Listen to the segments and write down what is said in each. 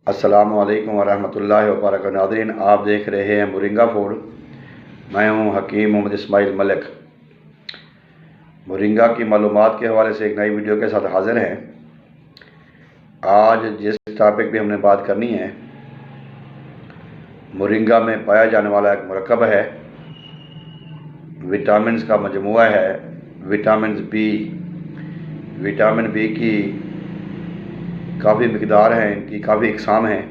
अस्सलामु अलैकुम वरहमतुल्लाहि वबरकातुहू। नाज़रीन, आप देख रहे हैं मोरिंगा फूड। मैं हूं हकीम मोहम्मद इस्माइल मलिक। मोरिंगा की मालूमात के हवाले से एक नई वीडियो के साथ हाज़िर हैं। आज जिस टॉपिक पे हमने बात करनी है, मोरिंगा में पाया जाने वाला एक मरकब है, विटामिन का मजमुआ है, विटामिन बी की काफ़ी मिकदार हैं, इनकी काफ़ी इकसाम हैं।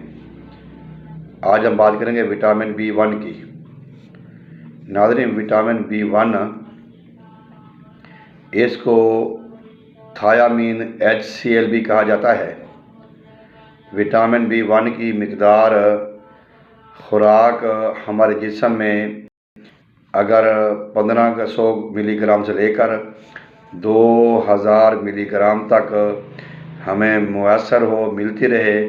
आज हम बात करेंगे विटामिन B1 की। नाज़रीन, विटामिन B1 इसको थायामीन HCl भी कहा जाता है। विटामिन B1 की मिकदार खुराक हमारे जिस्म में अगर 1500 मिलीग्राम से लेकर 2000 मिलीग्राम तक हमें मुयस्सर हो, मिलती रहे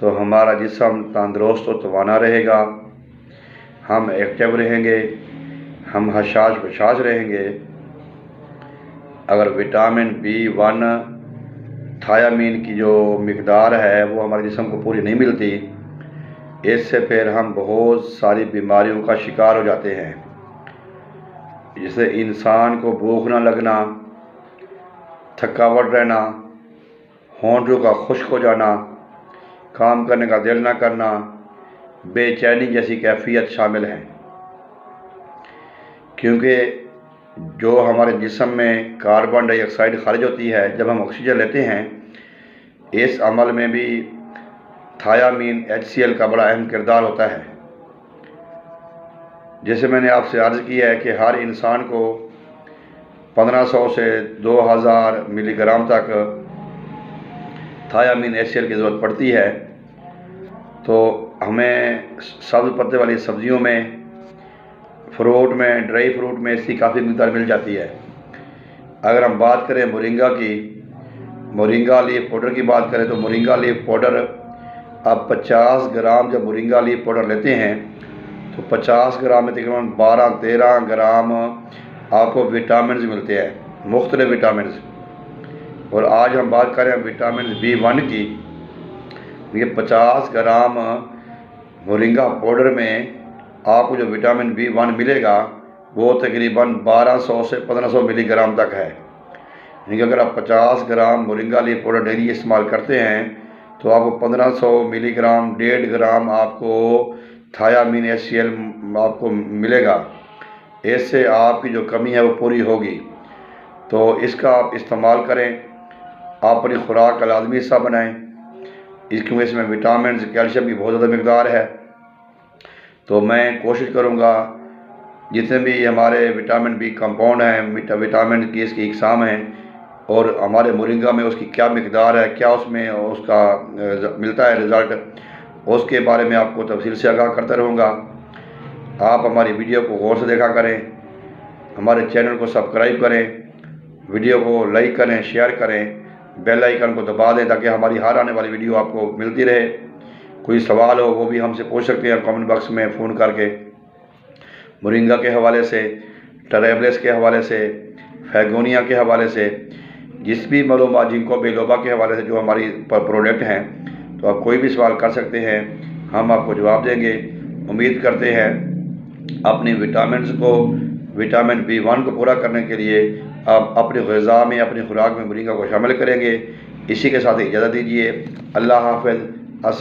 तो हमारा जिस्म तंदुरुस्त और तवाना रहेगा, हम एक्टिव रहेंगे, हम हशाश बशाश रहेंगे। अगर विटामिन B1 थायामीन की जो मिकदार है वो हमारे जिस्म को पूरी नहीं मिलती, इससे फिर हम बहुत सारी बीमारियों का शिकार हो जाते हैं। जिससे इंसान को भूख ना लगना, थकावट रहना, होंठों का खुश्क हो जाना, काम करने का दिल ना करना, बेचैनी जैसी कैफियत शामिल है। क्योंकि जो हमारे जिस्म में कार्बन डाइऑक्साइड खारिज होती है जब हम ऑक्सीजन लेते हैं, इस अमल में भी थायामीन HCl का बड़ा अहम किरदार होता है। जैसे मैंने आपसे अर्ज़ किया है कि हर इंसान को 1500 से 2000 मिलीग्राम तक थायामीन HCl की ज़रूरत पड़ती है। तो हमें सब्ज़ पत्ते वाली सब्ज़ियों में, फ्रूट में, ड्राई फ्रूट में इसकी काफ़ी मिकदार मिल जाती है। अगर हम बात करें मोरिंगा की, मोरिंगा लीफ पाउडर की बात करें तो मोरिंगा लीफ पाउडर आप 50 ग्राम जब मोरिंगा लीफ पाउडर लेते हैं तो 50 ग्राम में तकरीबन 12-13 ग्राम आपको विटामिन मिलते हैं, मुख्तलिफ विटामिन। और आज हम बात करें विटामिन B1 की। ये 50 ग्राम मोरिंगा पाउडर में आपको जो विटामिन B1 मिलेगा वो तकरीबन 1200 से 1500 मिलीग्राम तक है। यानी कि अगर आप 50 ग्राम मोरिंगा लीफ पाउडर डेली इस्तेमाल करते हैं तो आपको 1500 मिलीग्राम, 1.5 ग्राम आपको थायामीन HCl आपको मिलेगा। इससे आपकी जो कमी है वो पूरी होगी। तो इसका आप इस्तेमाल करें, आप अपनी खुराक का लाजमी हिस्सा बनाएं। क्योंकि इसमें विटामिन, कैल्शियम की बहुत ज़्यादा मिकदार है। तो मैं कोशिश करूँगा जितने भी हमारे विटामिन B कंपाउंड हैं, विटामिन की इसकी इकसाम हैं और हमारे मोरिंगा में उसकी क्या मिकदार है, क्या उसमें उसका मिलता है रिज़ल्ट, उसके बारे में आपको तफसील से आगाह करता रहूँगा। आप हमारी वीडियो को गौर से देखा करें, हमारे चैनल को सब्सक्राइब करें, वीडियो को लाइक करें, शेयर करें, बेल आइकन को दबा दें ताकि हमारी हर आने वाली वीडियो आपको मिलती रहे। कोई सवाल हो वो भी हमसे पूछ सकते हैं कमेंट बॉक्स में फ़ोन करके। मोरिंगा के हवाले से, ट्रैवल्स के हवाले से, फैगोनिया के हवाले से, जिस भी मालूमात जिनको बेलोबा के हवाले से जो हमारी प्रोडक्ट हैं, तो आप कोई भी सवाल कर सकते हैं, हम आपको जवाब देंगे। उम्मीद करते हैं अपनी विटामिन B1 को पूरा करने के लिए आप अपनी ग़िज़ा में, अपनी खुराक में मोरिंगा को शामिल करेंगे। इसी के साथ इजाज़त दीजिए। अल्लाह हाफ़िज़।